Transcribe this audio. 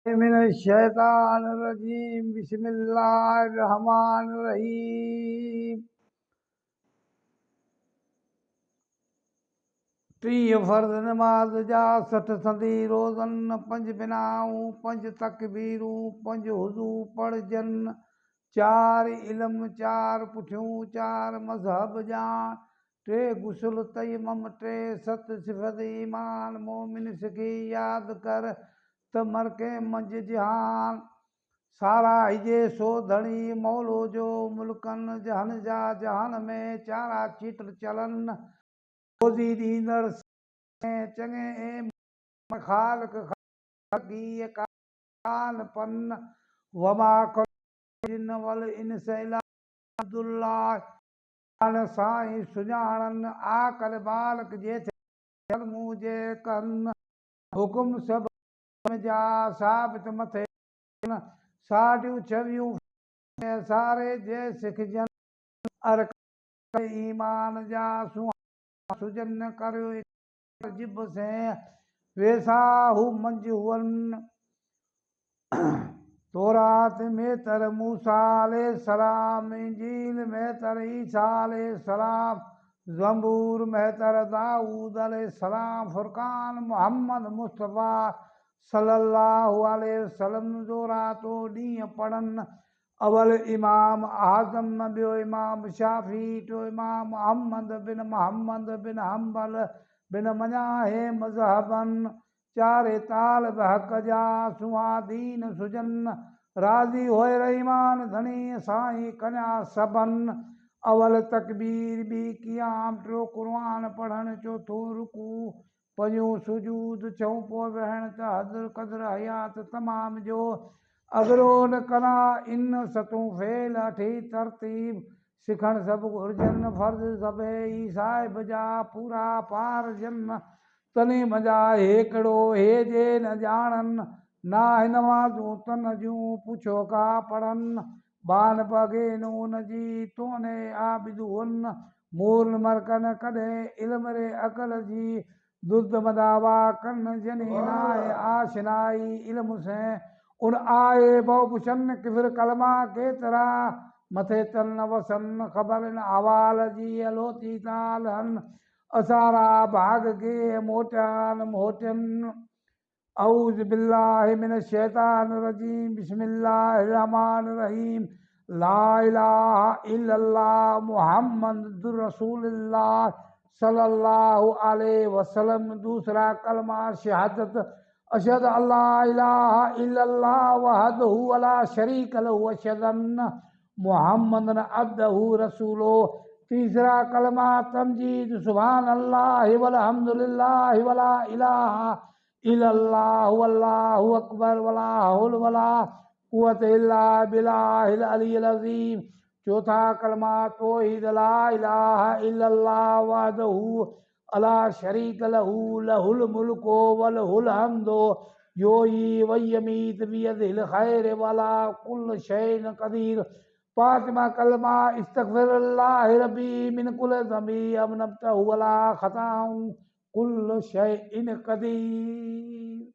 मिनश्शैतानिर्रजीम बिस्मिल्लाहिर्रहमानिर्रहीम। 30 फर्ज नमाज जा 60 संदी रोज़न 5 बिनाऊं 5 तकबीरूं 5 हुज़ू पढ़जन 4 इल्म 4 पुठियूं 4 मज़हब ॼाण 3 गुस्ल तयमम 3 सत सिफ़त ईमान मोमिन सिखी यादि कर त मरके मंझि जहान सारा हिजे सो धणी मौलो जो मुल्कनि जहन जा जहान में चारा चीट चलन रोज़ी ॾींदड़ चङे ख़ालिक ख़ाकी कान पन वमा जिन वल इनस इला अब्दुल्लाह साईं सुञाणनि आकल बालक जे मूं जे कन हुकुम सभ जा साबित मथे साढियूं छवियूं सारे जे सिखजन अर ईमान जा सुजन करियो जिब से वेसा हू मंझ हुअनि तौरात में तर मूसा अलैहिस्सलाम इंजील में तर ईसा अलैहिस्सलाम ज़बूर में तर दाऊद अलैहिस्सलाम फुरकान मोहम्मद मुस्तफ़ा सल्लल्लाहु अलैहि वसल्लम जो रातो ॾींहुं पढ़नि अवल इमाम आज़म ॿियो इमाम शाफ़ी टियों इमाम अहमद बिन मोहम्मद बिन हम्बल बिन मञाहे मज़हबनि 4 तालिब हक़ जा सुहा दीन सुजन राज़ी होए रहीमान धणी साईं कन्या सबन अवल तकबीर बि क़ियाम 3 क़ुरान पढ़णु 4 रुकू 5 सुजूद 6 पोइ वेहण त हद क़द्र हयात तमाम जो अगरो न कना इन 7 फेल 8 तरतीब सिखण सभु घुर्जनि फर्ज़ सभई साहिब जा पूरा पारजन तनी मजा हेकड़ो हे जे न ॼाणनि ना नमाज़ूं तन जूं पुछो का पढ़नि बान पगे नून जी तोने आबिदुन मूल मरकन कॾहिं इल्म रे अकल जी दुर्द मदावा कन जनी नाए आशनाई इल्म से उन आए बहुपुछन किफिर कलमा केतिरा मथे तन वसन ख़बर न हवाल जी अलोती तालहन असारा भाग के मोटान मोटन औज़ बिल्लाहि मिनश शैतानिर रजीम बिस्मिल्लाहिर रहमानिर रहीम ला इलाहा इल्लल्लाह मुहम्मदुर रसूलुल्लाह सल्लल्लाहु अलैहि वसल्लम दूसरा कलमा शहादत अशहदु अल्ला इलाहा इल्लल्लाह वहदहु वला शरीक लहु अशहदु अन्न मुहम्मदन अब्दहु रसूलो तीसरा कलमा तमजीद सुभान अल्लाह वल्हम्दुलिल्लाह वला इलाहा इल्लल्लाह वल्लाहु अकबर वला हौल वला कुव्वत इल्ला बिल्लाहिल अलिय्यिल अज़ीम चौथा कलमा तौहीद ला इलाहा इल्लल्लाह वहदहु अला शरीक लहू लहुल मुल्को वलहुल हम्दो योही वयमीत बियदिल खैर वला कुल शैइन कदीर पांचवा कलमा इस्तगफिरुल्लाह रब्बी मिन कुल ज़ंबी अमनब्तहु वला खताऊं कुल शैइन कदीर।